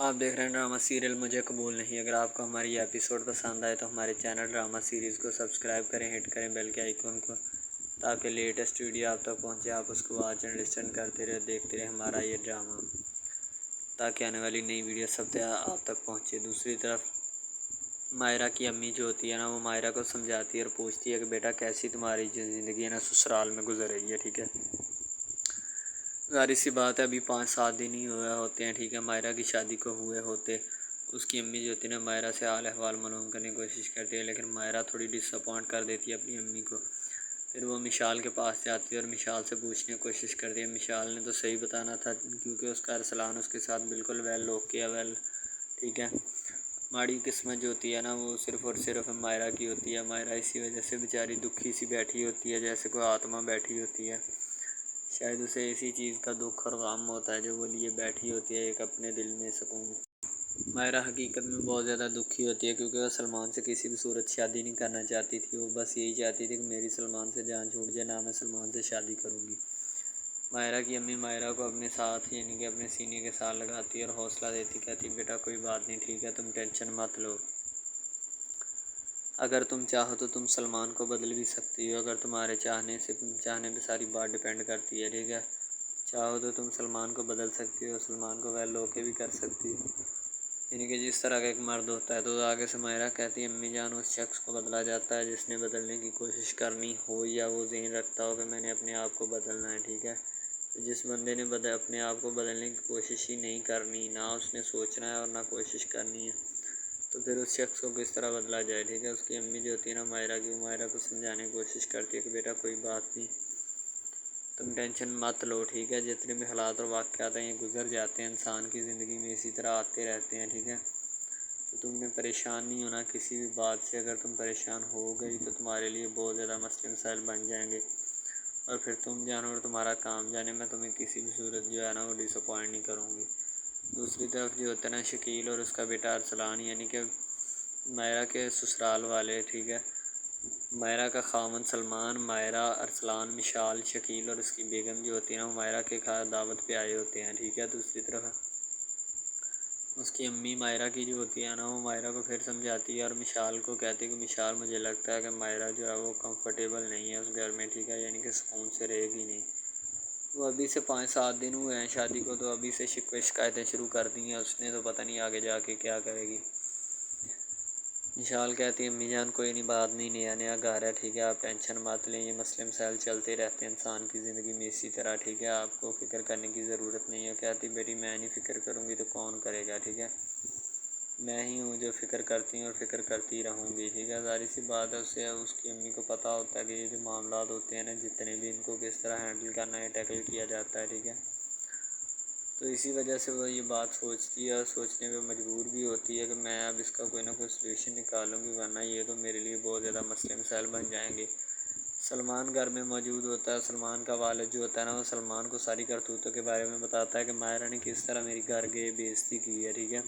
آپ دیکھ رہے ہیں ڈرامہ سیریل مجھے قبول نہیں۔ اگر آپ کو ہماری یہ ایپیسوڈ پسند آئے تو ہمارے چینل ڈرامہ سیریز کو سبسکرائب کریں، ہٹ کریں بیل کے آئیکن کو، تاکہ لیٹسٹ ویڈیو آپ تک پہنچے، آپ اس کو واچ اینڈ لسن کرتے رہے، دیکھتے رہے ہمارا یہ ڈرامہ، تاکہ آنے والی نئی ویڈیو سب سے آپ تک پہنچے۔ دوسری طرف مائرہ کی امی جو ہوتی ہے نا، وہ مائرہ کو سمجھاتی ہے اور پوچھتی ہے کہ بیٹا کیسی تمہاری جو زندگی ہے نا سسرال میں گزر رہی ہے، ٹھیک ہے۔ ظاہر سی بات ہے، ابھی 5-7 دن ہی ہوئے ہوتے ہیں، ٹھیک ہے، مائرہ کی شادی کو ہوئے ہوتے۔ اس کی امی جو ہوتی ہے نا، مائرہ سے حال احوال معلوم کرنے کی کوشش کرتی ہے، لیکن مائرہ تھوڑی ڈس اپوائنٹ کر دیتی ہے اپنی امی کو۔ پھر وہ مشال کے پاس جاتی ہے اور مشال سے پوچھنے کی کوشش کرتی ہے۔ مشال نے تو صحیح بتانا تھا، کیونکہ اس کا ارسلان اس کے ساتھ بالکل ویل اوکے ویل، ٹھیک ہے۔ ماڑی قسمت جو ہوتی ہے نا، وہ صرف اور صرف مائرہ کی ہوتی ہے۔ مائرہ اسی وجہ سے بیچاری دکھی سی بیٹھی ہوتی ہے، جیسے کوئی آتما بیٹھی ہوتی ہے۔ شاید اسے اسی چیز کا دکھ اور غم ہوتا ہے جو وہ لیے بیٹھی ہوتی ہے، ایک اپنے دل میں سکون۔ مائرہ حقیقت میں بہت زیادہ دکھی ہوتی ہے، کیونکہ وہ سلمان سے کسی بھی صورت شادی نہیں کرنا چاہتی تھی۔ وہ بس یہی چاہتی تھی کہ میری سلمان سے جان چھوٹ جائے، نہ میں سلمان سے شادی کروں گی۔ مائرہ کی امی مائرہ کو اپنے ساتھ یعنی کہ اپنے سینے کے ساتھ لگاتی اور حوصلہ دیتی، کہتی بیٹا کوئی بات نہیں، ٹھیک ہے، تم ٹینشن مت لو۔ اگر تم چاہو تو تم سلمان کو بدل بھی سکتی ہو، اگر تمہارے چاہنے پہ ساری بات ڈیپینڈ کرتی ہے، ٹھیک ہے۔ چاہو تو تم سلمان کو بدل سکتی ہو، سلمان کو ویل ہو کے بھی کر سکتی ہو، یعنی کہ جس طرح کا ایک مرد ہوتا ہے۔ تو آگے سے مائرہ کہتی ہے امی جان، اس شخص کو بدلا جاتا ہے جس نے بدلنے کی کوشش کرنی ہو یا وہ ذہن رکھتا ہو کہ میں نے اپنے آپ کو بدلنا ہے، ٹھیک ہے۔ تو جس بندے نے اپنے آپ کو بدلنے کی کوشش ہی نہیں کرنی، نہ اس نے سوچنا ہے اور نہ کوشش کرنی ہے، تو پھر اس شخص کو کس طرح بدلا جائے، ٹھیک ہے۔ اس کی امی جو ہوتی ہے نا مائرہ کی، مائرہ کو سمجھانے کی کوشش کرتی ہے کہ بیٹا کوئی بات نہیں، تم ٹینشن مت لو، ٹھیک ہے۔ جتنے بھی حالات اور واقعات ہیں یہ گزر جاتے ہیں، انسان کی زندگی میں اسی طرح آتے رہتے ہیں، ٹھیک ہے۔ تو تم نے پریشان نہیں ہونا کسی بھی بات سے۔ اگر تم پریشان ہو گئی تو تمہارے لیے بہت زیادہ مسئلے مسائل بن جائیں گے، اور پھر تم جانو اور تمہارا کام جانے، میں تمہیں کسی بھی صورت جو ہے نا وہ ڈس اپوائنٹ نہیں کروں گی۔ دوسری طرف جو ہوتا ہے نا شکیل اور اس کا بیٹا ارسلان، یعنی کہ مائرہ کے سسرال والے، ٹھیک ہے، مائرہ کا خاوند سلمان، مائرہ، ارسلان، مشال، شکیل اور اس کی بیگم جو ہوتی ہے نا وہ مائرہ کے گھر دعوت پہ آئے ہوتے ہیں، ٹھیک ہے۔ دوسری طرف اس کی امی مائرہ کی جو ہوتی ہے نا، وہ مائرہ کو پھر سمجھاتی ہے اور مشال کو کہتی ہے کہ مشال مجھے لگتا ہے کہ مائرہ جو ہے وہ کمفرٹیبل نہیں ہے اس گھر میں، ٹھیک ہے، یعنی کہ سکون سے رہے گی نہیں۔ وہ ابھی سے 5-7 دن ہوئے ہیں شادی کو، تو ابھی سے شکوے شکایتیں شروع کر دی ہیں اس نے، تو پتہ نہیں آگے جا کے کیا کرے گی۔ مشال کہتی ہے امی جان کوئی نہیں، بات نہیں، نیا نیا گھر ہے، ٹھیک ہے، آپ ٹینشن مت لیں، یہ مسئلے مسائل چلتے رہتے ہیں انسان کی زندگی میں اسی طرح، ٹھیک ہے، آپ کو فکر کرنے کی ضرورت نہیں ہے۔ کہتی بیٹی میں نہیں فکر کروں گی تو کون کرے گا، ٹھیک ہے، میں ہی ہوں جو فکر کرتی ہوں اور فکر کرتی رہوں گی، ٹھیک ہے۔ ظاہر سی بات ہے، اسے اس کی امی کو پتہ ہوتا ہے کہ یہ جو معاملات ہوتے ہیں نا، جتنے بھی ان کو کس طرح ہینڈل کرنا ہے، ٹیکل کیا جاتا ہے، ٹھیک ہے۔ تو اسی وجہ سے وہ یہ بات سوچتی ہے اور سوچنے پہ مجبور بھی ہوتی ہے کہ میں اب اس کا کوئی نہ کوئی سلوشن نکالوں گی، ورنہ یہ تو میرے لیے بہت زیادہ مسئلے مسائل بن جائیں گے۔ سلمان گھر میں موجود ہوتا ہے، سلمان کا والد جو ہوتا ہے نا، وہ سلمان کو ساری کرتوتوں کے بارے میں بتاتا ہے کہ مائرہ نے کس طرح میری گھر کے بےعزتی کی ہے، ٹھیک ہے،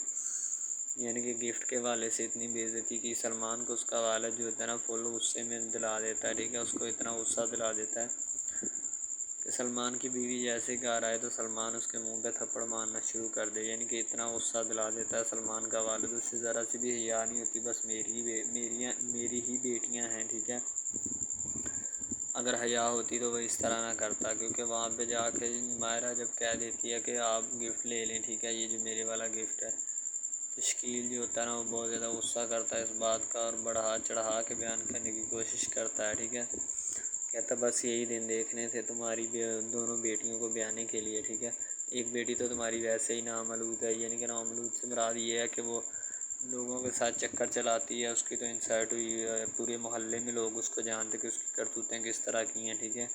یعنی کہ گفٹ کے والے سے اتنی بے عزتی کی۔ سلمان کو اس کا والد جو ہوتا ہے نا فل غصے میں دلا دیتا ہے، ٹھیک ہے، اس کو اتنا غصہ دلا دیتا ہے کہ سلمان کی بیوی جیسے گھر آئے تو سلمان اس کے منہ پہ تھپڑ مارنا شروع کر دے، یعنی کہ اتنا غصہ دلا دیتا ہے سلمان کا والد، اس سے ذرا سی بھی حیا نہیں ہوتی، بس میری ہی بیٹیاں ہیں، ٹھیک ہے۔ اگر حیا ہوتی تو وہ اس طرح نہ کرتا، کیونکہ وہاں پہ جا کے مائرہ جب کہہ دیتی ہے کہ آپ گفٹ لے لیں، ٹھیک ہے، یہ جو میرے والا گفٹ ہے، تو شکیل جو ہوتا ہے نا وہ بہت زیادہ غصہ کرتا ہے اس بات کا اور بڑھا چڑھا کے بیان کرنے کی کوشش کرتا ہے، ٹھیک ہے۔ کہتا بس یہی دن دیکھنے تھے تمہاری دونوں بیٹیوں کو بیانے کے لیے، ٹھیک ہے۔ ایک بیٹی تو تمہاری ویسے ہی نامولود ہے، یعنی کہ نامولود سے مراد یہ ہے کہ وہ لوگوں کے ساتھ چکر چلاتی ہے، اس کی تو انسلٹ ہوئی ہے، پورے محلے میں لوگ اس کو جانتے کہ اس کی کرتوتیں کس طرح کی ہیں، ٹھیک ہے۔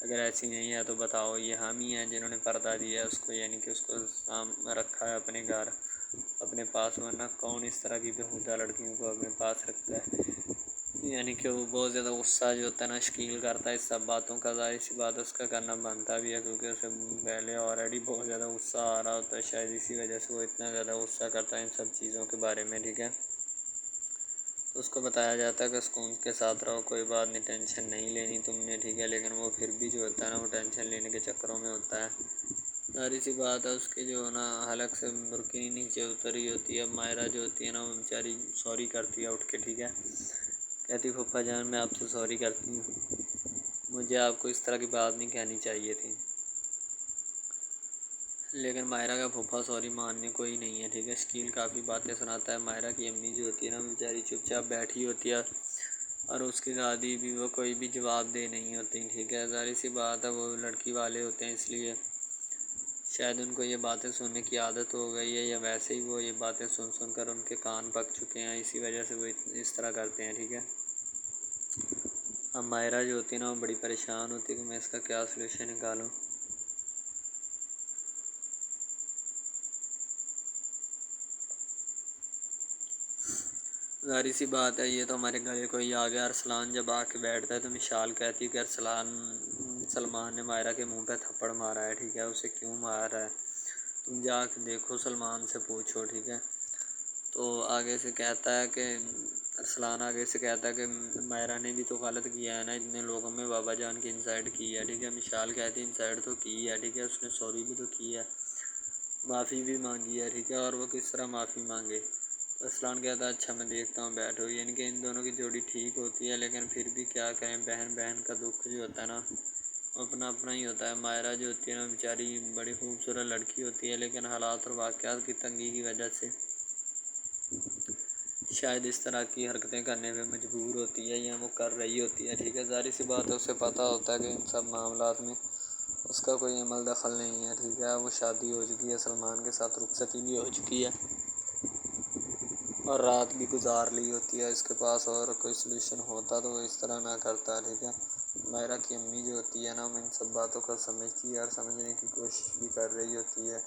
اگر ایسی نہیں ہے تو بتاؤ، یہ ہم ہی ہیں جنہوں نے پردہ دیا ہے اس کو، یعنی کہ اس کو رکھا ہے اپنے گھر اپنے پاس، ورنہ کون اس طرح کی بیہودہ لڑکیوں کو اپنے پاس رکھتا ہے۔ یعنی کہ وہ بہت زیادہ غصہ جو ہوتا ہے نا شکیل کرتا ہے اس سب باتوں کا، ظاہر سی بات اس کا کرنا بنتا بھی ہے، کیونکہ اسے پہلے آلریڈی بہت زیادہ غصہ آ رہا ہوتا ہے، شاید اسی وجہ سے وہ اتنا زیادہ غصہ کرتا ہے ان سب چیزوں کے بارے میں، ٹھیک ہے۔ تو اس کو بتایا جاتا ہے کہ سکون کے ساتھ رہو، کوئی بات نہیں، ٹینشن نہیں لینی تم نے، ٹھیک ہے، لیکن وہ پھر بھی جو ہوتا ہے نا وہ ٹینشن لینے کے چکروں میں ہوتا ہے۔ ظاہر سی بات ہے اس کے جو ہے نا حلق سے برقی نیچے اتری ہوتی ہے. مائرہ جو ہوتی ہے نا وہ بیچاری سوری کرتی ہے اٹھ کے, ٹھیک ہے, کہتی پھپھا جان میں آپ سے سوری کرتی ہوں, مجھے آپ کو اس طرح کی بات نہیں کہنی چاہیے تھی. لیکن مائرہ کا پھوپھا سوری ماننے کو ہی نہیں ہے, ٹھیک ہے. شکیل کافی باتیں سناتا ہے. مائرہ کی امی جو ہوتی ہے نا بیچاری چپ چاپ بیٹھی ہوتی ہے, اور اس کی دادی بھی وہ کوئی بھی جواب دے نہیں ہوتی, ٹھیک ہے. ظاہر سی بات ہے وہ لڑکی والے ہوتے ہیں, اس لیے شاید ان کو یہ باتیں سننے کی عادت ہو گئی ہے, یا ویسے ہی وہ یہ باتیں سن سن کر ان کے کان پک چکے ہیں, اسی وجہ سے وہ اس طرح کرتے ہیں, ٹھیک ہے. اب مائرہ جو ہوتی ہے نا وہ بڑی پریشان ہوتی ہے کہ میں اس کا کیا سلوشن نکالوں. ظاہر سی بات ہے یہ تو ہمارے گلے کو ہی آ گیا. ارسلان جب آ کے بیٹھتا ہے تو مشال کہتی ہے کہ سلمان نے مائرہ کے منہ پہ تھپڑ مارا ہے, ٹھیک ہے, اسے کیوں مار رہا ہے, تم جا کے دیکھو, سلمان سے پوچھو, ٹھیک ہے. تو آگے سے کہتا ہے کہ ارسلان آگے سے کہتا ہے کہ مائرہ نے بھی تو غلط کیا ہے نا, اتنے لوگوں میں بابا جان کی انسائٹ کی ہے, ٹھیک ہے. مشال کہتی ہے انسائٹ تو کی ہے, ٹھیک ہے, اس نے سوری بھی تو کی ہے, معافی بھی مانگی ہے, ٹھیک ہے, اور وہ کس طرح معافی مانگے. ارسلان کہتا ہے اچھا میں دیکھتا ہوں, بیٹھو. یعنی کہ ان دونوں کی جوڑی ٹھیک ہوتی ہے, لیکن پھر بھی کیا کریں, بہن بہن کا دکھ جو ہوتا ہے نا وہ اپنا اپنا ہی ہوتا ہے. مائرہ جو ہوتی ہے نا بیچاری بڑی خوبصورت لڑکی ہوتی ہے, لیکن حالات اور واقعات کی تنگی کی وجہ سے شاید اس طرح کی حرکتیں کرنے پہ مجبور ہوتی ہے, یا وہ کر رہی ہوتی ہے, ٹھیک ہے. ظاہر سی بات ہے اسے پتہ ہوتا ہے کہ ان سب معاملات میں اس کا کوئی عمل دخل نہیں ہے, ٹھیک ہے. وہ شادی ہو چکی ہے, سلمان کے ساتھ رخصتی بھی ہو چکی ہے, اور رات بھی گزار لی ہوتی ہے اس کے پاس, اور کوئی سلوشن ہوتا تو وہ اس طرح نہ کرتا, ٹھیک ہے. مائرہ کی امی جو ہوتی ہے نا وہ ان سب باتوں کو سمجھتی ہے, اور سمجھنے کی کوشش بھی کر رہی ہوتی ہے,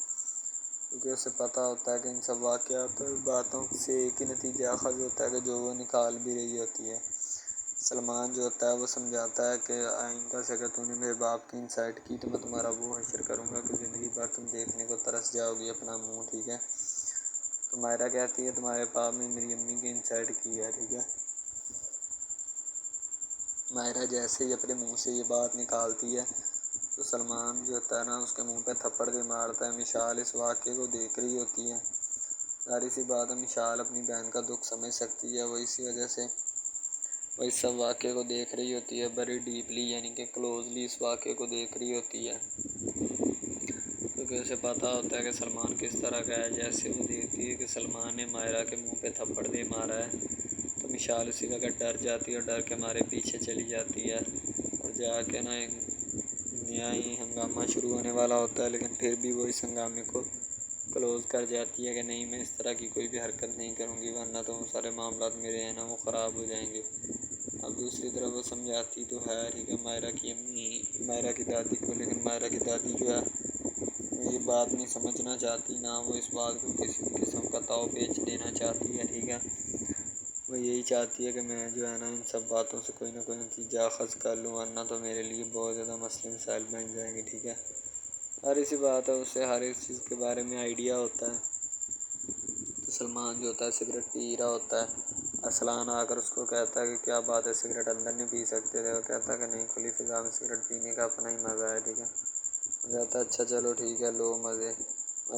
کیونکہ اسے پتہ ہوتا ہے کہ ان سب واقعات اور باتوں سے ایک ہی نتیجہ اخذ ہوتا ہے کہ جو وہ نکال بھی رہی ہوتی ہے. سلمان جو ہوتا ہے وہ سمجھاتا ہے کہ آئندہ سے اگر تم نے میرے باپ کی انسائٹ کی تو میں تمہارا وہ حشر کروں گا کہ زندگی بھر تم دیکھنے کو ترس جاؤ گی اپنا منہ, ٹھیک ہے. تو مائرہ کہتی ہے تمہارے باپ نے میری امی کی انسائٹ کی ہے, ٹھیک ہے. مائرہ جیسے ہی اپنے منہ سے یہ بات نکالتی ہے تو سلمان جو ہوتا ہے نا اس کے منہ پہ تھپڑ بھی مارتا ہے. مشال اس واقعے کو دیکھ رہی ہوتی ہے. ظاہر سی بات ہے مشال اپنی بہن کا دکھ سمجھ سکتی ہے, وہ اسی وجہ سے وہ اس سب واقعے کو دیکھ رہی ہوتی ہے بڑی ڈیپلی, یعنی کہ کلوزلی اس واقعے کو دیکھ رہی ہوتی ہے, کیونکہ اسے پتہ ہوتا ہے کہ سلمان کس طرح کا ہے. جیسے وہ دیکھتی ہے کہ سلمان نے مائرہ کے منہ پہ تھپڑ دے مارا ہے تو مشال اسی کا ڈر جاتی ہے, اور ڈر کے مارے پیچھے چلی جاتی ہے, اور جا کے نا ایک نیا ہی ہنگامہ شروع ہونے والا ہوتا ہے. لیکن پھر بھی وہ اس ہنگامے کو کلوز کر جاتی ہے کہ نہیں میں اس طرح کی کوئی بھی حرکت نہیں کروں گی, ورنہ تو وہ سارے معاملات میرے ہیں نا وہ خراب ہو جائیں گے. اب دوسری طرف وہ سمجھاتی تو ہے, ٹھیک ہے, مائرہ کی امی مائرہ کی دادی کو, لیکن مائرہ کی دادی جو ہے وہ یہ بات نہیں سمجھنا چاہتی, نہ وہ اس بات کو کسی بھی قسم کا تاؤ پیچ دینا چاہتی ہے, ٹھیک ہے. وہ یہی چاہتی ہے کہ میں جو ہے نا ان سب باتوں سے کوئی نہ کوئی نتیجہ اخذ کر لوں, ورنہ تو میرے لیے بہت زیادہ مسئلے مسائل بن جائیں گے, ٹھیک ہے. ہر اسی بات ہے اسے ہر ایک چیز کے بارے میں آئیڈیا ہوتا ہے. تو سلمان جو ہوتا ہے سگریٹ پی رہا ہوتا ہے. ارسلان آ کر اس کو کہتا ہے کہ کیا بات ہے سگریٹ اندر نہیں پی سکتے تھے, وہ کہتا ہے کہ نہیں کھلی فضا میں سگریٹ پینے کا اپنا ہی مزہ ہے, ٹھیک ہے. وہ کہتا ہے اچھا چلو ٹھیک ہے لو مزے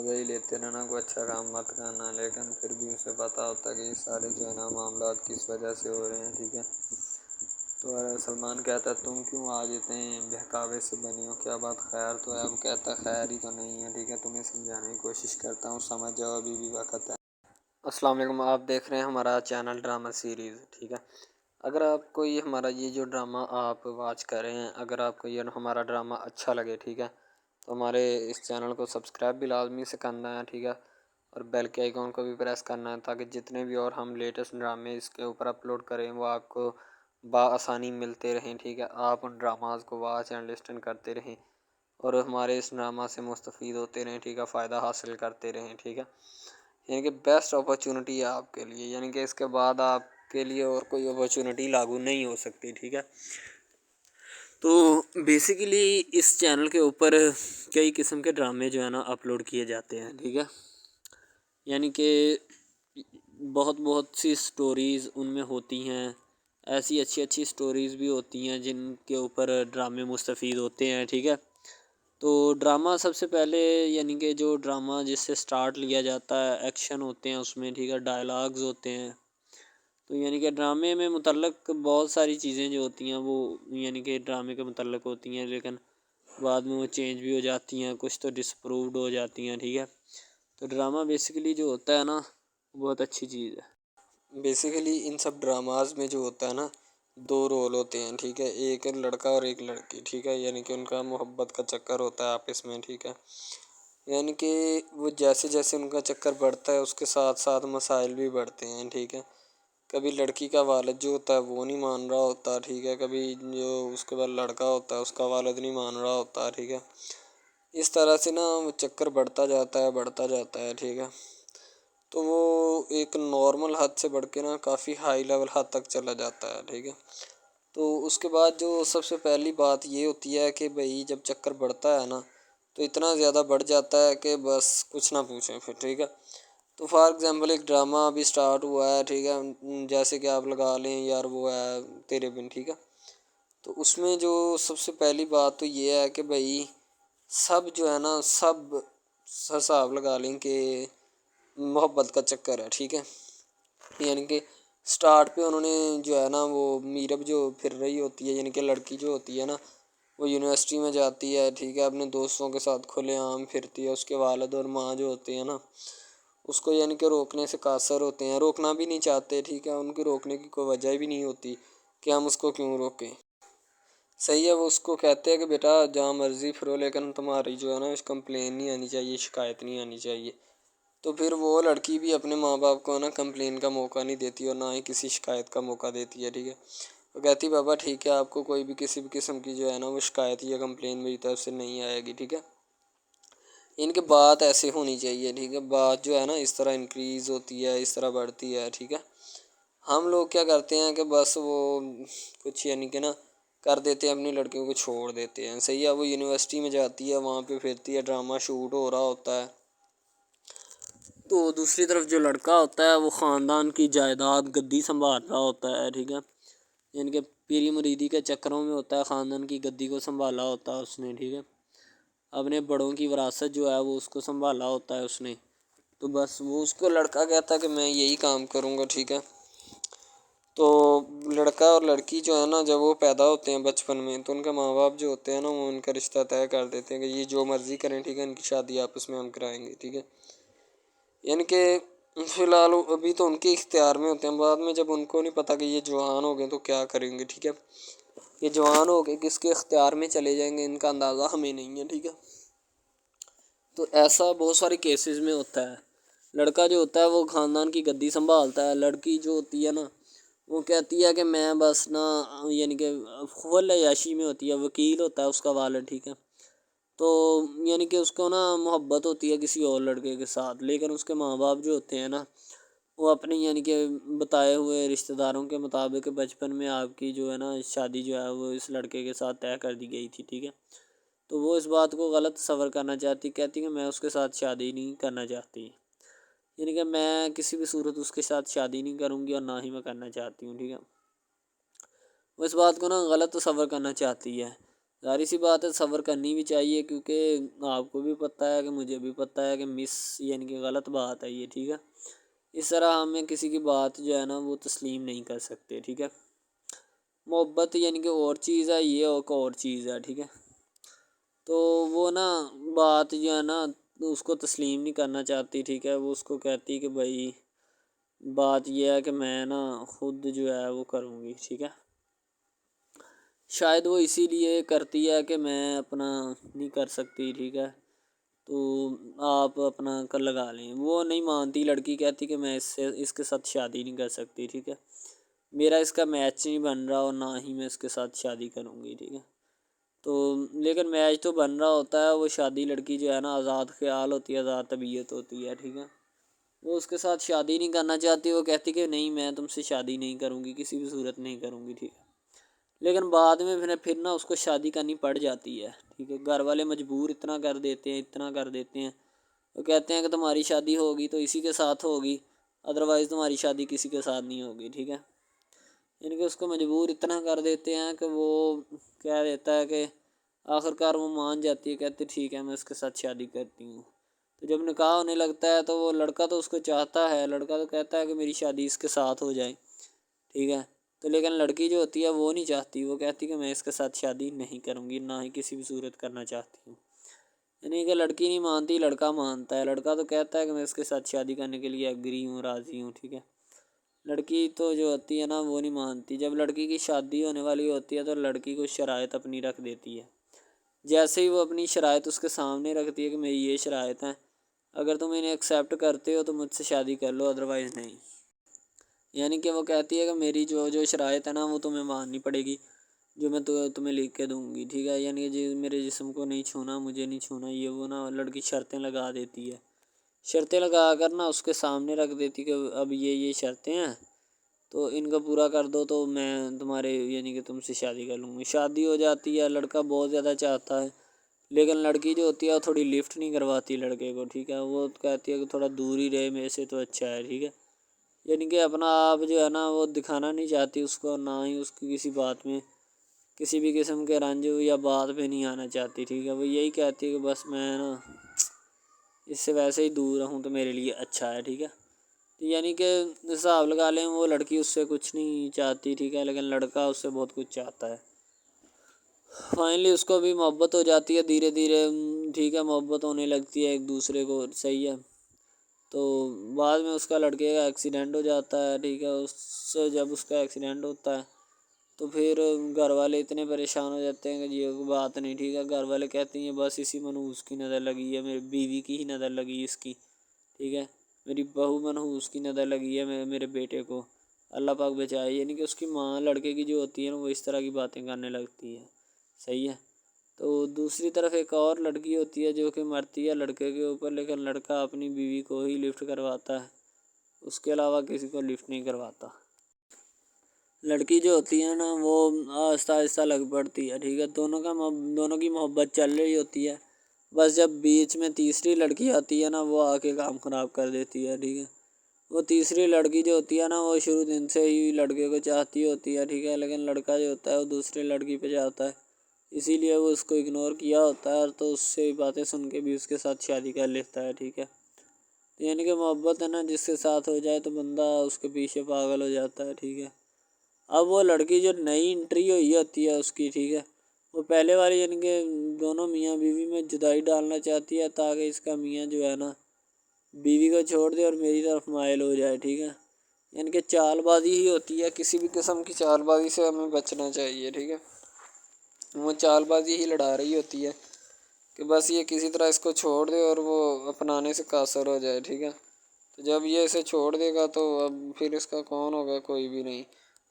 ہی لیتے رہنا, کوئی اچھا کام مت کرنا. لیکن پھر بھی اسے پتہ ہوتا ہے کہ یہ سارے جو ہے نا معاملات کس وجہ سے ہو رہے ہیں, ٹھیک ہے. تو سلمان کہتا ہے تم کیوں آج اتنے بہکاوے سے بنی ہو, کیا بات خیر تو ہے. اب کہتا ہے خیر ہی تو نہیں ہے, ٹھیک ہے, تمہیں سمجھانے کی کوشش کرتا ہوں, سمجھ جاؤ ابھی بھی وقت ہے. السلام علیکم, آپ دیکھ رہے ہیں ہمارا چینل ڈرامہ سیریز, ٹھیک ہے. اگر آپ کو یہ ہمارا یہ جو ڈرامہ آپ واچ کر رہے ہیں, اگر آپ کو یہ ہمارا ڈرامہ اچھا لگے, ٹھیک ہے, تو ہمارے اس چینل کو سبسکرائب بھی لازمی سے کرنا ہے, ٹھیک ہے, اور بیل کے آئیکن کو بھی پریس کرنا ہے, تاکہ جتنے بھی اور ہم لیٹسٹ ڈرامے اس کے اوپر اپلوڈ کریں وہ آپ کو بآسانی ملتے رہیں, ٹھیک ہے. آپ ان ڈراماز کو واچ اینڈ لسٹن کرتے رہیں اور ہمارے اس ڈرامہ سے مستفید ہوتے رہیں, ٹھیک ہے, فائدہ حاصل کرتے رہیں, ٹھیک ہے. یعنی کہ بیسٹ اپرچونٹی ہے آپ کے لیے, یعنی کہ اس کے بعد آپ کے لیے اور کوئی اپرچونٹی لاگو نہیں ہو سکتی, ٹھیک ہے. تو بیسیکلی اس چینل کے اوپر کئی قسم کے ڈرامے جو ہے نا اپلوڈ کیے جاتے ہیں, ٹھیک ہے. یعنی کہ بہت سی سٹوریز ان میں ہوتی ہیں, ایسی اچھی سٹوریز بھی ہوتی ہیں جن کے اوپر ڈرامے مستفید ہوتے ہیں, ٹھیک ہے. تو ڈرامہ سب سے پہلے یعنی کہ جو ڈرامہ جس سے سٹارٹ لیا جاتا ہے، ایکشن ہوتے ہیں اس میں، ٹھیک ہے، ڈائلاگز ہوتے ہیں. تو یعنی کہ ڈرامے میں متعلق بہت ساری چیزیں جو ہوتی ہیں وہ یعنی کہ ڈرامے کے متعلق ہوتی ہیں، لیکن بعد میں وہ چینج بھی ہو جاتی ہیں، کچھ تو ڈسپرووڈ ہو جاتی ہیں، ٹھیک ہے. تو ڈرامہ بیسیکلی جو ہوتا ہے نا بہت اچھی چیز ہے. بیسیکلی ان سب ڈراماز میں جو ہوتا ہے نا 2 رول ہوتے ہیں، ٹھیک ہے، ایک لڑکا اور ایک لڑکی، ٹھیک ہے، یعنی کہ ان کا محبت کا چکر ہوتا ہے آپس میں، ٹھیک ہے. یعنی کہ وہ جیسے جیسے ان کا چکر بڑھتا ہے اس کے ساتھ ساتھ مسائل بھی بڑھتے ہیں، ٹھیک ہے. کبھی لڑکی کا والد جو ہوتا ہے وہ نہیں مان رہا ہوتا، ٹھیک ہے، کبھی جو اس کے بعد لڑکا ہوتا ہے اس کا والد نہیں مان رہا ہوتا، ٹھیک ہے. اس طرح سے نا وہ چکر بڑھتا جاتا ہے، ٹھیک ہے. تو وہ ایک نارمل حد سے بڑھ کے نا کافی ہائی لیول حد تک چلا جاتا ہے، ٹھیک ہے. تو اس کے بعد جو سب سے پہلی بات یہ ہوتی ہے کہ بھائی جب چکر بڑھتا ہے نا تو اتنا زیادہ بڑھ جاتا ہے کہ بس کچھ نہ پوچھیں پھر، ٹھیک ہے. تو فار ایگزامپل ایک ڈرامہ ابھی سٹارٹ ہوا ہے، ٹھیک ہے، جیسے کہ آپ لگا لیں یار وہ ہے تیرے بن، ٹھیک ہے. تو اس میں جو سب سے پہلی بات تو یہ ہے کہ بھائی سب جو ہے نا سب حساب لگا لیں کہ محبت کا چکر ہے، ٹھیک ہے. یعنی کہ سٹارٹ پہ انہوں نے جو ہے نا وہ میرب جو پھر رہی ہوتی ہے، یعنی کہ لڑکی جو ہوتی ہے نا وہ یونیورسٹی میں جاتی ہے، ٹھیک ہے، اپنے دوستوں کے ساتھ کھلے عام پھرتی ہے. اس کے والد اور ماں جو ہوتے ہیں نا اس کو یعنی کہ روکنے سے قاصر ہوتے ہیں، روکنا بھی نہیں چاہتے، ٹھیک ہے. ان کی روکنے کی کوئی وجہ بھی نہیں ہوتی کہ ہم اس کو کیوں روکیں. صحیح ہے، وہ اس کو کہتے ہیں کہ بیٹا جہاں مرضی پھرو لیکن تمہاری جو ہے نا کمپلین نہیں آنی چاہیے، شکایت نہیں آنی چاہیے. تو پھر وہ لڑکی بھی اپنے ماں باپ کو نا کمپلین کا موقع نہیں دیتی اور نہ ہی کسی شکایت کا موقع دیتی ہے، ٹھیک ہے. وہ کہتی بابا ٹھیک ہے آپ کو کوئی بھی کسی بھی قسم کی جو ہے نا وہ شکایت یا کمپلین میری طرف سے نہیں آئے گی، ٹھیک ہے. ان کے بات ایسے ہونی چاہیے، ٹھیک ہے، بات جو ہے نا اس طرح انکریز ہوتی ہے، اس طرح بڑھتی ہے، ٹھیک ہے. ہم لوگ کیا کرتے ہیں کہ بس وہ کچھ یعنی کہ نا کر دیتے ہیں، اپنی لڑکیوں کو چھوڑ دیتے ہیں. صحیح ہے، وہ یونیورسٹی میں جاتی ہے، وہاں پہ پھرتی ہے، ڈرامہ شوٹ ہو رہا ہوتا ہے. تو دوسری طرف جو لڑکا ہوتا ہے وہ خاندان کی جائیداد گدی سنبھال رہا ہوتا ہے، ٹھیک ہے. یعنی کہ پیری مریدی کے چکروں میں ہوتا ہے، خاندان کی گدی کو سنبھالا ہوتا ہے اس نے، ٹھیک ہے. اپنے بڑوں کی وراثت جو ہے وہ اس کو سنبھالا ہوتا ہے اس نے. تو بس وہ اس کو لڑکا کہتا ہے کہ میں یہی کام کروں گا، ٹھیک ہے. تو لڑکا اور لڑکی جو ہے نا جب وہ پیدا ہوتے ہیں بچپن میں تو ان کے ماں باپ جو ہوتے ہیں نا وہ ان کا رشتہ طے کر دیتے ہیں کہ یہ جو مرضی کریں، ٹھیک ہے، ان کی شادی آپس میں ہم کرائیں گے، ٹھیک ہے. یعنی کہ فی الحال ابھی تو ان کے اختیار میں ہوتے ہیں، بعد میں جب ان کو نہیں پتہ کہ یہ جوان ہو گئے تو کیا کریں گے، ٹھیک ہے. یہ جوان ہو کے کس کے اختیار میں چلے جائیں گے ان کا اندازہ ہمیں نہیں ہے، ٹھیک ہے. تو ایسا بہت سارے کیسز میں ہوتا ہے. لڑکا جو ہوتا ہے وہ خاندان کی گدی سنبھالتا ہے، لڑکی جو ہوتی ہے نا وہ کہتی ہے کہ میں بس نا یعنی کہ فل عیاشی میں ہوتی ہے، وکیل ہوتا ہے اس کا والد، ٹھیک ہے. تو یعنی کہ اس کو نا محبت ہوتی ہے کسی اور لڑکے کے ساتھ، لیکن اس کے ماں باپ جو ہوتے ہیں نا وہ اپنی یعنی کہ بتائے ہوئے رشتہ داروں کے مطابق بچپن میں آپ کی جو ہے نا شادی جو ہے وہ اس لڑکے کے ساتھ طے کر دی گئی تھی، ٹھیک ہے. تو وہ اس بات کو غلط تصور کرنا چاہتی، کہتی کہ میں اس کے ساتھ شادی نہیں کرنا چاہتی، یعنی کہ میں کسی بھی صورت اس کے ساتھ شادی نہیں کروں گی اور نہ ہی میں کرنا چاہتی ہوں، ٹھیک ہے. وہ اس بات کو نا غلط تصور کرنا چاہتی ہے. ظاہر سی بات ہے تصور کرنی بھی چاہیے، کیونکہ آپ کو بھی پتہ ہے کہ مجھے بھی پتہ ہے کہ یعنی کہ غلط بات ہے یہ، ٹھیک ہے. اس طرح ہمیں کسی کی بات جو ہے نا وہ تسلیم نہیں کر سکتے، ٹھیک ہے. محبت یعنی کہ اور چیز ہے، یہ اور چیز ہے، ٹھیک ہے. تو وہ نا بات جو ہے نا اس کو تسلیم نہیں کرنا چاہتی، ٹھیک ہے. وہ اس کو کہتی کہ بھائی بات یہ ہے کہ میں نا خود جو ہے وہ کروں گی، ٹھیک ہے. شاید وہ اسی لیے کرتی ہے کہ میں اپنا نہیں کر سکتی، ٹھیک ہے، تو آپ اپنا کر لگا لیں. وہ نہیں مانتی، لڑکی کہتی کہ میں اس کے ساتھ شادی نہیں کر سکتی، ٹھیک ہے. میرا اس کا میچ نہیں بن رہا اور نہ ہی میں اس کے ساتھ شادی کروں گی، ٹھیک ہے. تو لیکن میچ تو بن رہا ہوتا ہے، وہ شادی لڑکی جو ہے نا آزاد خیال ہوتی ہے، آزاد طبیعت ہوتی ہے، ٹھیک ہے. وہ اس کے ساتھ شادی نہیں کرنا چاہتی، وہ کہتی کہ نہیں میں تم سے شادی نہیں کروں گی، کسی بھی صورت نہیں کروں گی، ٹھیک ہے. لیکن بعد میں پھر نا اس کو شادی کرنی پڑ جاتی ہے، ٹھیک ہے. گھر والے مجبور اتنا کر دیتے ہیں وہ کہتے ہیں کہ تمہاری شادی ہوگی تو اسی کے ساتھ ہوگی، ادروائز تمہاری شادی کسی کے ساتھ نہیں ہوگی، ٹھیک ہے. یعنی کہ اس کو مجبور اتنا کر دیتے ہیں کہ وہ کہہ دیتا ہے کہ آخرکار وہ مان جاتی ہے، کہتی ٹھیک ہے میں اس کے ساتھ شادی کرتی ہوں۔ تو جب نکاح ہونے لگتا ہے تو وہ لڑکا تو اس کو چاہتا ہے، لڑکا تو کہتا ہے کہ میری شادی اس کے ساتھ ہو جائے، ٹھیک ہے، تو لیکن لڑکی جو ہوتی ہے وہ نہیں چاہتی، وہ کہتی کہ میں اس کے ساتھ شادی نہیں کروں گی، نہ ہی کسی بھی صورت کرنا چاہتی ہوں۔ یعنی کہ لڑکی نہیں مانتی، لڑکا مانتا ہے۔ لڑکا تو کہتا ہے کہ میں اس کے ساتھ شادی کرنے کے لیے ایگری ہوں، راضی ہوں، ٹھیک ہے۔ لڑکی تو جو ہوتی ہے نا وہ نہیں مانتی۔ جب لڑکی کی شادی ہونے والی ہوتی ہے تو لڑکی کو شرائط اپنی رکھ دیتی ہے۔ جیسے ہی وہ اپنی شرائط اس کے سامنے رکھتی ہے کہ میری یہ شرائط ہیں، اگر تم انہیں ایکسیپٹ کرتے ہو تو مجھ سے شادی کر لو، ادروائز نہیں۔ یعنی کہ وہ کہتی ہے کہ میری جو شرائط ہے نا وہ تمہیں ماننی پڑے گی، جو میں تمہیں لکھ کے دوں گی، ٹھیک ہے۔ یعنی کہ میرے جسم کو نہیں چھونا، مجھے نہیں چھونا، یہ وہ نا لڑکی شرطیں لگا دیتی ہے۔ شرطیں لگا کر نا اس کے سامنے رکھ دیتی کہ اب یہ شرطیں ہیں تو ان کو پورا کر دو تو میں تمہارے یعنی کہ تم سے شادی کر لوں گی۔ شادی ہو جاتی ہے، لڑکا بہت زیادہ چاہتا ہے، لیکن لڑکی جو ہوتی ہے وہ تھوڑی لفٹ نہیں کرواتی لڑکے کو، ٹھیک ہے۔ وہ کہتی ہے کہ تھوڑا دور ہی رہے میرے سے تو اچھا ہے، ٹھیک ہے۔ یعنی کہ اپنا آپ جو ہے نا وہ دکھانا نہیں چاہتی اس کو، نہ ہی اس کی کسی بات میں کسی بھی قسم کے رنج یا بات پہ نہیں آنا چاہتی، ٹھیک ہے۔ وہ یہی کہتی ہے کہ بس میں نا اس سے ویسے ہی دور رہوں تو میرے لیے اچھا ہے، ٹھیک ہے۔ یعنی کہ حساب لگا لیں وہ لڑکی اس سے کچھ نہیں چاہتی، ٹھیک ہے، لیکن لڑکا اس سے بہت کچھ چاہتا ہے۔ فائنلی اس کو بھی محبت ہو جاتی ہے دھیرے دھیرے، ٹھیک ہے، محبت ہونے لگتی ہے ایک دوسرے کو، صحیح ہے۔ تو بعد میں اس کا لڑکے کا ایکسیڈنٹ ہو جاتا ہے، ٹھیک ہے۔ اس سے جب اس کا ایکسیڈنٹ ہوتا ہے تو پھر گھر والے اتنے پریشان ہو جاتے ہیں کہ یہ بات نہیں، ٹھیک ہے۔ گھر والے کہتے ہیں بس اسی منحوس کی نظر لگی ہے، میری بیوی کی ہی نظر لگی اس کی، ٹھیک ہے، میری بہو منحوس کی نظر لگی ہے میرے بیٹے کو، اللہ پاک بچائے۔ یعنی کہ اس کی ماں لڑکے کی جو ہوتی ہے نا وہ اس طرح کی باتیں کرنے لگتی ہے، صحیح ہے۔ تو دوسری طرف ایک اور لڑکی ہوتی ہے جو کہ مرتی ہے لڑکے کے اوپر، لیکن لڑکا اپنی بیوی کو ہی لفٹ کرواتا ہے، اس کے علاوہ کسی کو لفٹ نہیں کرواتا۔ لڑکی جو ہوتی ہے نا وہ آہستہ آہستہ لگ پڑتی ہے، ٹھیک ہے، دونوں کی محبت چل رہی ہوتی ہے، بس جب بیچ میں تیسری لڑکی آتی ہے نا وہ آ کے کام خراب کر دیتی ہے، ٹھیک ہے۔ وہ تیسری لڑکی جو ہوتی ہے نا وہ شروع دن سے ہی لڑکے کو چاہتی ہوتی ہے، ٹھیک ہے، لیکن لڑکا جو ہوتا ہے وہ دوسری لڑکی پہ جاتا ہے، اسی لیے وہ اس کو اگنور کیا ہوتا ہے، تو اس سے باتیں سن کے بھی اس کے ساتھ شادی کر لیتا ہے، ٹھیک ہے۔ یعنی کہ محبت ہے نا جس کے ساتھ ہو جائے تو بندہ اس کے پیچھے پاگل ہو جاتا ہے، ٹھیک ہے۔ اب وہ لڑکی جو نئی انٹری ہوئی ہوتی ہے اس کی، ٹھیک ہے، وہ پہلے والی یعنی کہ دونوں میاں بیوی میں جدائی ڈالنا چاہتی ہے تاکہ اس کا میاں جو ہے نا بیوی کو چھوڑ دے اور میری طرف مائل ہو جائے، ٹھیک ہے۔ یعنی کہ چال بازی ہی ہوتی ہے، کسی بھی قسم کی چال بازی سے ہمیں بچنا چاہیے، ٹھیک ہے۔ وہ چال بازی ہی لڑا رہی ہوتی ہے کہ بس یہ کسی طرح اس کو چھوڑ دے اور وہ اپنانے سے قاصر ہو جائے، ٹھیک ہے۔ تو جب یہ اسے چھوڑ دے گا تو اب پھر اس کا کون ہوگا، کوئی بھی نہیں،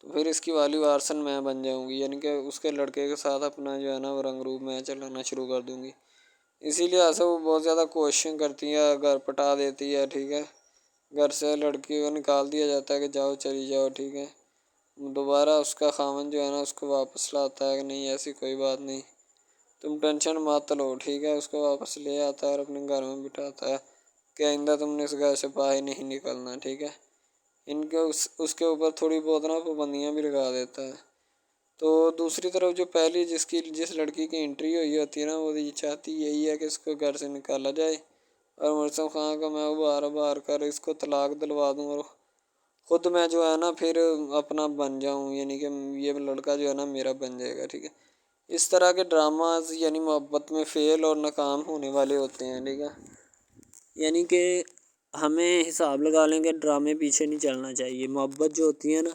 تو پھر اس کی والی وارثن میں بن جاؤں گی، یعنی کہ اس کے لڑکے کے ساتھ اپنا جو ہے نا وہ رنگ روپ میں چلانا شروع کر دوں گی۔ اسی لیے ایسا وہ بہت زیادہ کوششیں کرتی ہے، گھر پٹا دیتی ہے، ٹھیک ہے۔ گھر سے لڑکی کو نکال دیا جاتا ہے کہ جاؤ چلی جاؤ، ٹھیک ہے۔ دوبارہ اس کا خاوند جو ہے نا اس کو واپس لاتا ہے کہ نہیں ایسی کوئی بات نہیں، تم ٹینشن مت لو، ٹھیک ہے۔ اس کو واپس لے آتا ہے اور اپنے گھر میں بٹھاتا ہے کہ آئندہ تم نے اس گھر سے باہر نہیں نکلنا، ٹھیک ہے۔ ان کے اس کے اوپر تھوڑی بہت نا پابندیاں بھی لگا دیتا ہے۔ تو دوسری طرف جو پہلی جس لڑکی کی انٹری ہوئی ہوتی ہے نا وہ یہ چاہتی یہی ہے کہ اس کو گھر سے نکالا جائے اور مرسم خان کو میں بار کر اس کو طلاق دلوا دوں اور خود میں جو ہے نا پھر اپنا بن جاؤں، یعنی کہ یہ لڑکا جو ہے نا میرا بن جائے گا، ٹھیک ہے۔ اس طرح کے ڈراماز یعنی محبت میں فیل اور ناکام ہونے والے ہوتے ہیں، ٹھیک ہے۔ یعنی کہ ہمیں حساب لگا لیں کہ ڈرامے پیچھے نہیں چلنا چاہیے، محبت جو ہوتی ہے نا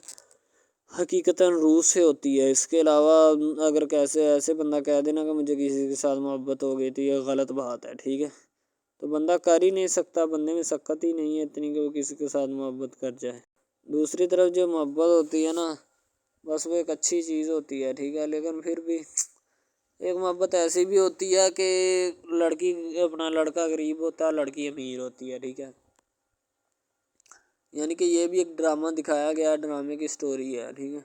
حقیقتاً روح سے ہوتی ہے۔ اس کے علاوہ اگر ایسے بندہ کہہ دینا کہ مجھے کسی کے ساتھ محبت ہو گئی تو یہ غلط بات ہے، ٹھیک ہے۔ تو بندہ کر ہی نہیں سکتا، بندے میں سکت ہی نہیں ہے اتنی کہ وہ کسی کے ساتھ محبت کر جائے۔ دوسری طرف جو محبت ہوتی ہے نا بس وہ ایک اچھی چیز ہوتی ہے، ٹھیک ہے، لیکن پھر بھی ایک محبت ایسی بھی ہوتی ہے کہ لڑکا غریب ہوتا ہے، لڑکی امیر ہوتی ہے، ٹھیک ہے۔ یعنی کہ یہ بھی ایک ڈرامہ دکھایا گیا ہے، ڈرامے کی سٹوری ہے، ٹھیک ہے۔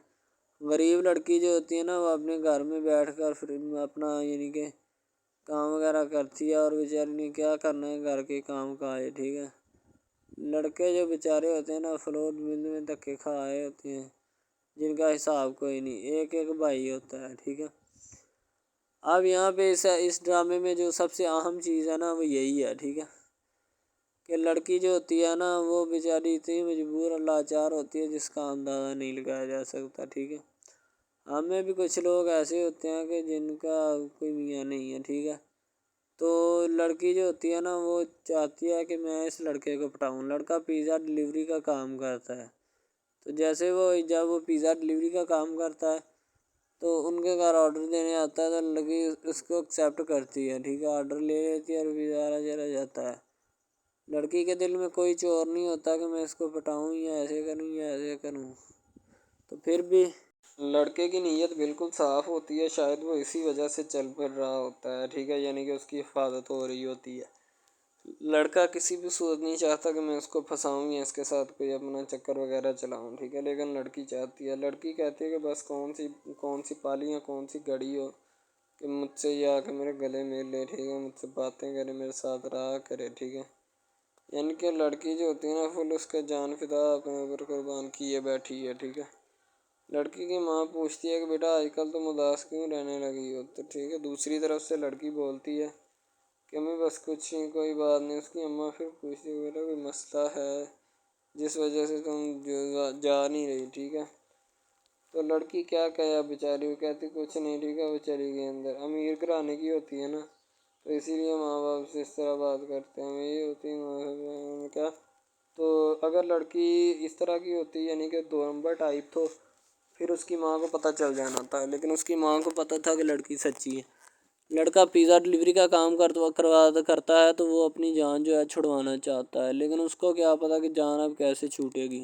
غریب لڑکی جو ہوتی ہے نا وہ اپنے گھر میں بیٹھ کر پھر اپنا یعنی کہ کام وغیرہ کرتی ہے اور بیچاری نے کیا کرنا ہے گھر کے کام کا ہے، ٹھیک ہے۔ لڑکے جو بیچارے ہوتے ہیں نا فلور مل میں دھکے کھائے ہوتے ہیں جن کا حساب کوئی نہیں، ایک بھائی ہوتا ہے، ٹھیک ہے۔ اب یہاں پہ اس ڈرامے میں جو سب سے اہم چیز ہے نا وہ یہی ہے، ٹھیک ہے، کہ لڑکی جو ہوتی ہے نا وہ بیچاری اتنی مجبور اور لاچار ہوتی ہے جس کا اندازہ نہیں لگایا جا سکتا، ٹھیک ہے۔ ہمیں بھی کچھ لوگ ایسے ہوتے ہیں کہ جن کا کوئی میاں نہیں ہے، ٹھیک ہے، تو لڑکی جو ہوتی ہے نا وہ چاہتی ہے کہ میں اس لڑکے کو پٹاؤں۔ لڑکا پیزا ڈلیوری کا کام کرتا ہے، تو جیسے جب وہ پیزا ڈلیوری کا کام کرتا ہے تو ان کے گھر آرڈر دینے آتا ہے، تو لڑکی اس کو ایکسیپٹ کرتی ہے، ٹھیک ہے، آرڈر لے لیتی ہے اور پیزا چلا جاتا ہے۔ لڑکی کے دل میں کوئی چور نہیں ہوتا کہ میں اس کو پٹاؤں یا ایسے کروں یا ایسے کروں، تو پھر بھی لڑکے کی نیت بالکل صاف ہوتی ہے، شاید وہ اسی وجہ سے چل پھر رہا ہوتا ہے، ٹھیک ہے، یعنی کہ اس کی حفاظت ہو رہی ہوتی ہے۔ لڑکا کسی بھی صورت نہیں چاہتا کہ میں اس کو پھنساؤں یا اس کے ساتھ کوئی اپنا چکر وغیرہ چلاؤں، ٹھیک ہے، لیکن لڑکی چاہتی ہے، لڑکی کہتی ہے کہ بس کون سی پالی یا کون سی گڑی ہو کہ مجھ سے یہ آ کے میرے گلے مل لے، ٹھیک ہے، مجھ سے باتیں کرے، میرے ساتھ رہا کرے، ٹھیک ہے۔ یعنی کہ لڑکی جو ہوتی ہے نا فل اس کا جان فدا اپنے اوپر قربان کیے بیٹھی ہے، ٹھیک ہے۔ لڑکی کی ماں پوچھتی ہے کہ بیٹا آج کل تم اداس کیوں رہنے لگی ہو، تو ٹھیک ہے، دوسری طرف سے لڑکی بولتی ہے کہ میں بس کچھ نہیں، کوئی بات نہیں۔ اس کی اماں پھر پوچھتی ہے بیٹا کوئی مسئلہ ہے جس وجہ سے تم جا نہیں رہی، ٹھیک ہے، تو لڑکی کیا کہے بیچاری، وہ کہتی کچھ نہیں، ٹھیک ہے، وہ چلی گئی اندر۔ امیر گھرانے کی ہوتی ہے نا تو اسی لیے ماں باپ سے اس طرح بات کرتے ہیں، یہ ہوتی ہے کیا، تو اگر لڑکی اس طرح کی ہوتی یعنی کہ دو نمبر ٹائپ، تو پھر اس کی ماں کو پتہ چل جانا تھا، لیکن اس کی ماں کو پتہ تھا کہ لڑکی سچی ہے۔ لڑکا پیزا ڈلیوری کا کام کرتا ہے تو وہ اپنی جان جو ہے چھڑوانا چاہتا ہے، لیکن اس کو کیا پتہ کہ جان اب کیسے چھوٹے گی۔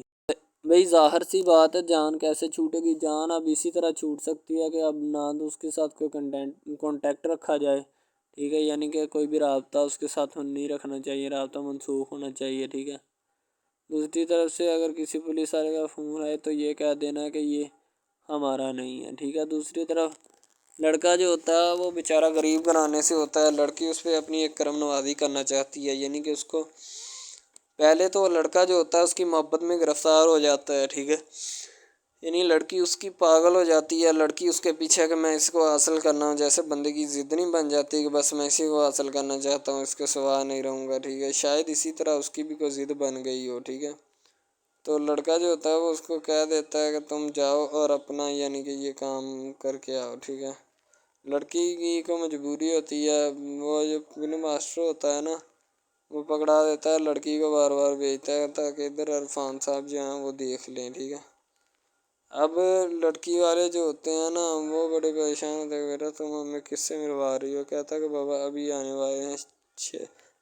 بھئی ظاہر سی بات ہے، جان کیسے چھوٹے گی، جان اب اسی طرح چھوٹ سکتی ہے کہ اب نہ تو اس کے ساتھ کوئی کانٹیکٹ رکھا جائے، ٹھیک ہے، یعنی کہ کوئی بھی رابطہ اس کے ساتھ نہیں رکھنا چاہیے، رابطہ منسوخ ہونا چاہیے، ٹھیک ہے۔ دوسری طرف سے اگر کسی پولیس والے کا فون آئے تو یہ کہہ دینا کہ یہ ہمارا نہیں ہے، ٹھیک ہے۔ دوسری طرف لڑکا جو ہوتا ہے وہ بیچارہ غریب گھرانے سے ہوتا ہے، لڑکی اس پہ اپنی ایک کرم نوازی کرنا چاہتی ہے، یعنی کہ اس کو پہلے تو لڑکا جو ہوتا ہے اس کی محبت میں گرفتار ہو جاتا ہے، ٹھیک ہے، یعنی لڑکی اس کی پاگل ہو جاتی ہے، لڑکی اس کے پیچھے کہ میں اس کو حاصل کرنا ہوں، جیسے بندے کی ضد نہیں بن جاتی کہ بس میں اسی کو حاصل کرنا چاہتا ہوں، اس کے سوا نہیں رہوں گا، ٹھیک ہے، شاید اسی طرح اس کی بھی کوئی ضد بن گئی ہو، ٹھیک ہے۔ تو لڑکا جو ہوتا ہے وہ اس کو کہہ دیتا ہے کہ تم جاؤ اور اپنا یعنی کہ یہ کام کر کے آؤ، ٹھیک ہے۔ لڑکی کی کو مجبوری ہوتی ہے، وہ جو فلم ماسٹر ہوتا ہے نا وہ پکڑا دیتا ہے لڑکی کو، بار بار بھیجتا ہے تاکہ ادھر عرفان صاحب جو ہیں وہ دیکھ لیں، ٹھیک ہے۔ اب لڑکی والے جو ہوتے ہیں نا وہ بڑے پریشان ہوتے ہیں، بیٹا تم ہمیں کس سے ملوا رہی ہو، کہتا ہے کہ بابا ابھی آنے والے ہیں،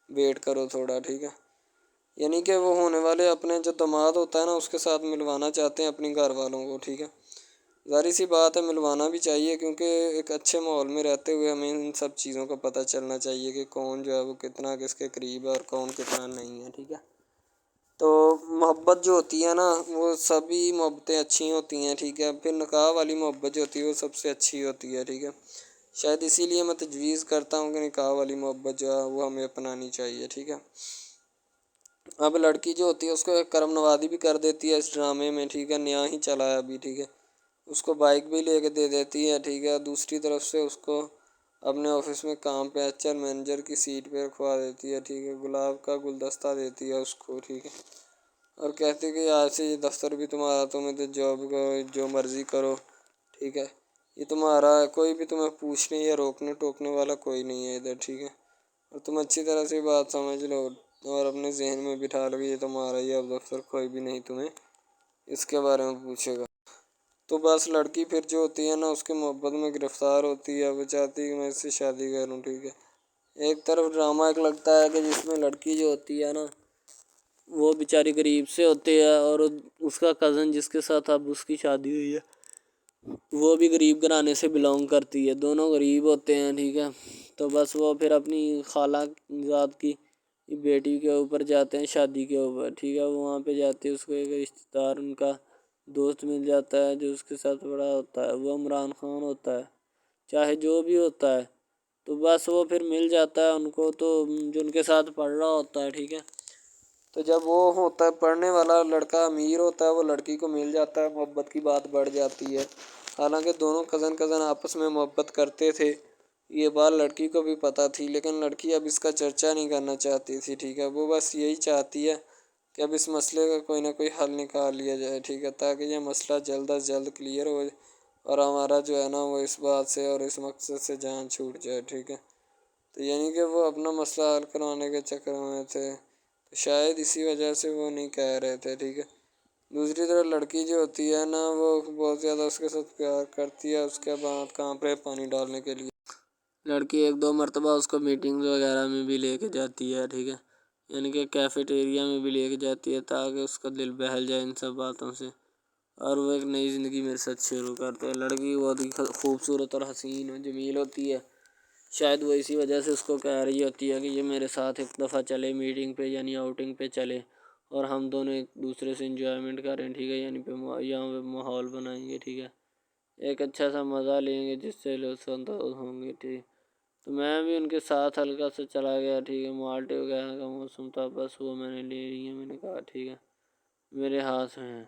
ویٹ کرو تھوڑا، ٹھیک ہے، یعنی کہ وہ ہونے والے اپنے جو داماد ہوتا ہے نا اس کے ساتھ ملوانا چاہتے ہیں اپنی گھر والوں کو، ٹھیک ہے۔ ظاہر سی بات ہے ملوانا بھی چاہیے، کیونکہ ایک اچھے ماحول میں رہتے ہوئے ہمیں ان سب چیزوں کا پتہ چلنا چاہیے کہ کون جو ہے وہ کتنا کس کے قریب ہے اور کون کتنا نہیں ہے، ٹھیک ہے۔ تو محبت جو ہوتی ہے نا وہ سبھی محبتیں اچھی ہوتی ہیں، ٹھیک ہے، پھر نکاح والی محبت جو ہوتی ہے وہ سب سے اچھی ہوتی ہے، ٹھیک ہے۔ شاید اسی لیے میں تجویز کرتا ہوں کہ نکاح والی محبت جو ہے وہ ہمیں اپنانی چاہیے، ٹھیک ہے۔ اب لڑکی جو ہوتی ہے اس کو ایک کرم نوازی بھی کر دیتی ہے اس ڈرامے میں، ٹھیک ہے، نیا ہی چلا ہے ابھی، ٹھیک ہے، اس کو بائک بھی لے کے دے دیتی ہے، ٹھیک ہے۔ دوسری طرف سے اس کو اپنے آفس میں کام پہ ایچ آر مینیجر کی سیٹ پہ رکھوا دیتی ہے، ٹھیک ہے، گلاب کا گلدستہ دیتی ہے اس کو، ٹھیک ہے، اور کہتی ہے کہ آج سے یہ دفتر بھی تمہارا، تم ادھر جاب کرو جو مرضی کرو، ٹھیک ہے، یہ تمہارا ہے، کوئی بھی تمہیں پوچھنے یا روکنے ٹوکنے والا کوئی نہیں ہے ادھر، ٹھیک ہے، اور تم اچھی طرح سے بات سمجھ لو اور اپنے ذہن میں بٹھا لو کہ یہ تمہارا ہی اب دفتر، کوئی بھی نہیں تمہیں اس کے بارے میں پوچھے گا۔ تو بس لڑکی پھر جو ہوتی ہے نا اس کے محبت میں گرفتار ہوتی ہے، وہ چاہتی ہے کہ میں اس سے شادی کروں، ٹھیک ہے۔ ایک طرف ڈرامہ ایک لگتا ہے کہ جس میں لڑکی جو ہوتی ہے نا وہ بیچاری غریب سے ہوتی ہے اور اس کا کزن جس کے ساتھ اب اس کی شادی ہوئی ہے وہ بھی غریب گھرانے سے بلانگ کرتی ہے، دونوں غریب ہوتے ہیں، ٹھیک ہے۔ تو بس وہ پھر اپنی خالہ ذات کی بیٹی کے اوپر جاتے ہیں شادی کے اوپر، ٹھیک ہے، وہاں پہ جاتے ہیں، اس کو ایک رشتہ دار ان کا دوست مل جاتا ہے جو اس کے ساتھ بڑا ہوتا ہے، وہ عمران خان ہوتا ہے، چاہے جو بھی ہوتا ہے، تو بس وہ پھر مل جاتا ہے ان کو، تو جو ان کے ساتھ پڑھ رہا ہوتا ہے، ٹھیک ہے، تو جب وہ ہوتا ہے پڑھنے والا لڑکا امیر ہوتا ہے وہ لڑکی کو مل جاتا ہے، محبت کی بات بڑھ جاتی ہے، حالانکہ دونوں کزن آپس میں محبت کرتے تھے یہ بات لڑکی کو بھی پتہ تھی، لیکن لڑکی اب اس کا چرچا نہیں کرنا چاہتی تھی، ٹھیک ہے. وہ بس یہی چاہتی ہے کہ اب اس مسئلے کا کوئی نہ کوئی حل نکال لیا جائے، ٹھیک ہے، تاکہ یہ مسئلہ جلد از جلد کلیئر ہو اور ہمارا جو ہے نا وہ اس بات سے اور اس مقصد سے جان چھوٹ جائے، ٹھیک ہے. تو یعنی کہ وہ اپنا مسئلہ حل کروانے کے چکر میں تھے، تو شاید اسی وجہ سے وہ نہیں کہہ رہے تھے، ٹھیک ہے. دوسری طرف لڑکی جو ہوتی ہے نا وہ بہت زیادہ اس کے ساتھ پیار کرتی ہے. اس کے بعد کہاں پہ پانی ڈالنے کے لیے لڑکی ایک دو مرتبہ اس کو میٹنگز وغیرہ میں بھی لے کے جاتی ہے، ٹھیک ہے، یعنی کہ کیفیٹیریا میں بھی لے کے جاتی ہے تاکہ اس کا دل بہل جائے ان سب باتوں سے، اور وہ ایک نئی زندگی میرے ساتھ شروع کرتے ہیں. لڑکی بہت ہی خوبصورت اور حسین و جمیل ہوتی ہے. شاید وہ اسی وجہ سے اس کو کہہ رہی ہوتی ہے کہ یہ میرے ساتھ ایک دفعہ چلے میٹنگ پہ، یعنی آؤٹنگ پہ چلے، اور ہم دونوں ایک دوسرے سے انجوائمنٹ کریں، ٹھیک ہے، یعنی یہاں پہ ماحول بنائیں گے، ٹھیک ہے، ایک اچھا سا مزہ لیں گے جس سے لطف اندوز ہوں گے، ٹھیک. تو میں بھی ان کے ساتھ ہلکا سے چلا گیا، ٹھیک ہے. مالٹے وغیرہ کا موسم تھا، بس وہ میں نے لے لی ہے. میں نے کہا ٹھیک ہے میرے ہاتھ میں ہے.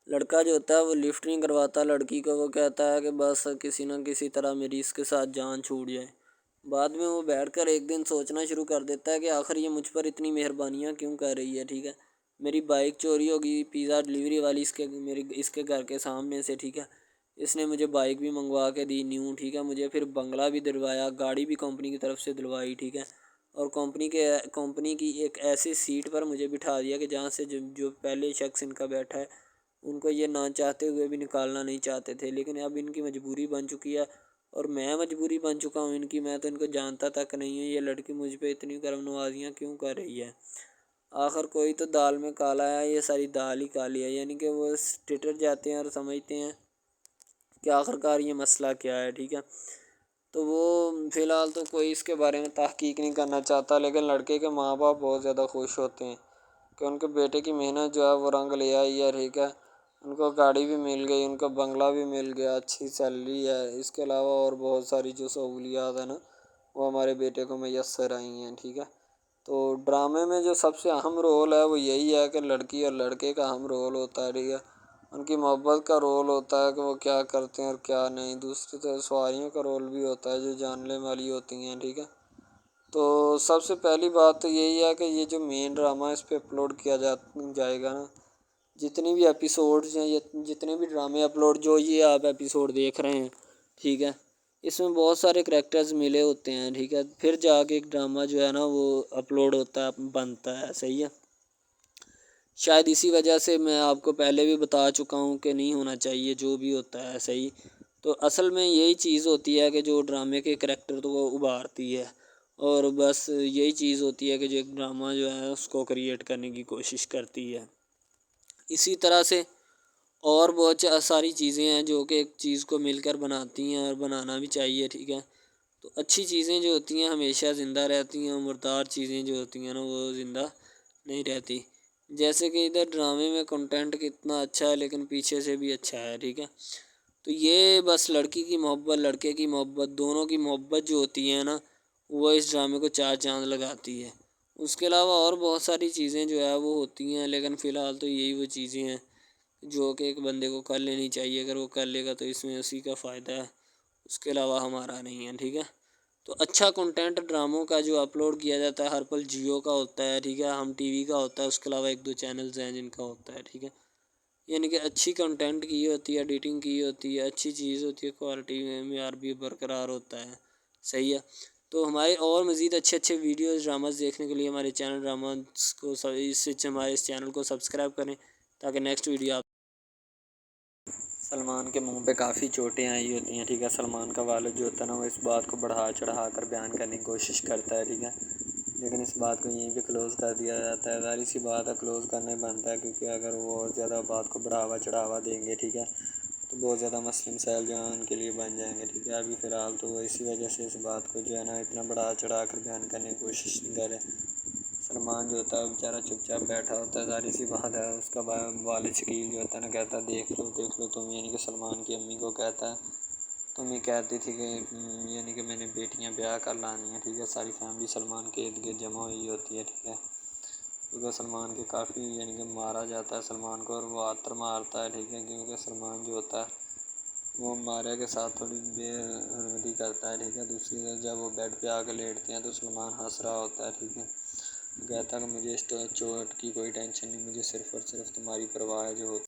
لڑکا جو ہوتا ہے وہ لفٹ نہیں کرواتا لڑکی کو، وہ کہتا ہے کہ بس کسی نہ کسی طرح میری اس کے ساتھ جان چھوٹ جائے. بعد میں وہ بیٹھ کر ایک دن سوچنا شروع کر دیتا ہے کہ آخر یہ مجھ پر اتنی مہربانیاں کیوں کر رہی ہے، ٹھیک ہے. میری بائک چوری ہوگی، پیزا ڈلیوری والی اس کے گھر کے سامنے سے، ٹھیک ہے، اس نے مجھے بائک بھی منگوا کے دی نیو، ٹھیک ہے، مجھے پھر بنگلہ بھی دلوایا، گاڑی بھی کمپنی کی طرف سے دلوائی، ٹھیک ہے، اور کمپنی کی ایک ایسی سیٹ پر مجھے بٹھا دیا کہ جہاں سے جو پہلے شخص ان کا بیٹھا ہے ان کو یہ نہ چاہتے ہوئے بھی نکالنا نہیں چاہتے تھے، لیکن اب ان کی مجبوری بن چکی ہے اور میں مجبوری بن چکا ہوں ان کی. میں تو ان کو جانتا تک نہیں ہوں، یہ لڑکی مجھ پہ اتنی کرم نوازیاں کیوں کر رہی ہے. آخر کوئی تو دال میں کالا ہے، یہ ساری دال ہی کالی ہے، یعنی کہ وہ ٹٹر جاتے ہیں اور سمجھتے ہیں کہ آخر کار یہ مسئلہ کیا ہے، ٹھیک ہے. تو وہ فی الحال تو کوئی اس کے بارے میں تحقیق نہیں کرنا چاہتا، لیکن لڑکے کے ماں باپ بہت زیادہ خوش ہوتے ہیں کہ ان کے بیٹے کی محنت جو ہے وہ رنگ لے آئی ہے، ٹھیک ہے. ان کو گاڑی بھی مل گئی، ان کو بنگلہ بھی مل گیا، اچھی سیلری ہے، اس کے علاوہ اور بہت ساری جو سہولیات ہیں نا وہ ہمارے بیٹے کو میسر آئی ہیں، ٹھیک ہے. تو ڈرامے میں جو سب سے اہم رول ہے وہ یہی ہے کہ لڑکی اور لڑکے کا اہم رول ہوتا ہے، ٹھیک ہے. ان کی محبت کا رول ہوتا ہے کہ وہ کیا کرتے ہیں اور کیا نہیں. دوسری طرف سواریوں کا رول بھی ہوتا ہے جو جاننے والی ہوتی ہیں، ٹھیک ہے. تو سب سے پہلی بات تو یہی ہے کہ یہ جو مین ڈرامہ اس پہ اپلوڈ کیا جائے گا نا، جتنی بھی ایپیسوڈز ہیں، جتنے بھی ڈرامے اپلوڈ جو یہ آپ ایپیسوڈ دیکھ رہے ہیں، ٹھیک ہے، اس میں بہت سارے کریکٹرز ملے ہوتے ہیں، ٹھیک ہے، پھر جا کے ایک ڈرامہ جو ہے نا وہ اپلوڈ ہوتا ہے، بنتا ہے، صحیح ہے. شاید اسی وجہ سے میں آپ کو پہلے بھی بتا چکا ہوں کہ نہیں ہونا چاہیے جو بھی ہوتا ہے، صحیح. تو اصل میں یہی چیز ہوتی ہے کہ جو ڈرامے کے کریکٹر تو وہ ابھارتی ہے، اور بس یہی چیز ہوتی ہے کہ جو ایک ڈرامہ جو ہے اس کو کریٹ کرنے کی کوشش کرتی ہے. اسی طرح سے اور بہت ساری چیزیں ہیں جو کہ ایک چیز کو مل کر بناتی ہیں اور بنانا بھی چاہیے، ٹھیک ہے. تو اچھی چیزیں جو ہوتی ہیں ہمیشہ زندہ رہتی ہیں، مردار چیزیں جو ہوتی ہیں نا وہ زندہ نہیں رہتی. جیسے کہ ادھر ڈرامے میں کنٹینٹ کتنا اچھا ہے لیکن پیچھے سے بھی اچھا ہے، ٹھیک ہے. تو یہ بس لڑکی کی محبت، لڑکے کی محبت، دونوں کی محبت جو ہوتی ہے نا وہ اس ڈرامے کو چار چاند لگاتی ہے. اس کے علاوہ اور بہت ساری چیزیں جو ہے وہ ہوتی ہیں، لیکن فی الحال تو یہی وہ چیزیں ہیں جو کہ ایک بندے کو کر لینی چاہیے. اگر وہ کر لے گا تو اس میں اسی کا فائدہ ہے، اس کے علاوہ ہمارا نہیں ہے، ٹھیک ہے. تو اچھا کنٹینٹ ڈراموں کا جو اپلوڈ کیا جاتا ہے ہر پل جیو کا ہوتا ہے، ٹھیک ہے، ہم ٹی وی کا ہوتا ہے، اس کے علاوہ ایک دو چینلز ہیں جن کا ہوتا ہے، ٹھیک ہے. یعنی کہ اچھی کنٹینٹ کی ہوتی ہے، ایڈیٹنگ کی ہوتی ہے، اچھی چیز ہوتی ہے، کوالٹی میں معیار بھی برقرار ہوتا ہے، صحیح ہے. تو ہمارے اور مزید اچھے ویڈیوز ڈراماز دیکھنے کے لیے ہمارے چینل ڈراماز کو ہمارے اس چینل کو سبسکرائب کریں تاکہ نیکسٹ ویڈیو آپ. سلمان کے منہ پہ کافی چوٹیں آئی ہوتی ہیں، ٹھیک ہے. سلمان کا والد جو ہوتا ہے نا وہ اس بات کو بڑھا چڑھا کر بیان کرنے کی کوشش کرتا ہے، ٹھیک ہے، لیکن اس بات کو یہیں پہ کلوز کر دیا جاتا ہے. ظاہر سی بات ہے کلوز کرنے بنتا ہے، کیونکہ اگر وہ اور زیادہ بات کو چڑھاوا دیں گے، ٹھیک ہے، تو بہت زیادہ مسئلے مسائل جو ہیں ان کے لیے بن جائیں گے، ٹھیک ہے. ابھی فی الحال تو وہ اسی وجہ سے اس بات کو جو ہے نا اتنا بڑھا چڑھا کر بیان کرنے کی کوشش نہیں کرے. سلمان جو ہوتا ہے بیچارہ چپ چاپ بیٹھا ہوتا ہے. ظاہر سی بات ہے اس کا والد شکیل جو ہوتا ہے نا کہتا ہے دیکھ لو تم، یعنی کہ سلمان کی امی کو کہتا ہے. تم ہی کہتی تھی کہ یعنی کہ میں نے بیٹیاں بیاہ کر لانی ہیں، ٹھیک ہے. ساری فیملی سلمان کے ارد گرد جمع ہوئی ہوتی ہے، ٹھیک ہے، کیونکہ سلمان کے کافی یعنی کہ مارا جاتا ہے سلمان کو، اور وہ عطر مارتا ہے، ٹھیک ہے، کیونکہ سلمان جو ہوتا ہے وہ ماریہ کے ساتھ تھوڑی بے حرمتی کرتا ہے، ٹھیک ہے۔ دوسری طرف جب وہ بیڈ پہ آ کے لیٹتے ہیں تو سلمان ہنس رہا ہوتا ہے، ٹھیک ہے۔ کہتا ہے کہ مجھے اس چوٹ کی کوئی ٹینشن نہیں، مجھے صرف اور صرف تمہاری پرواہ ہے جو ہوتی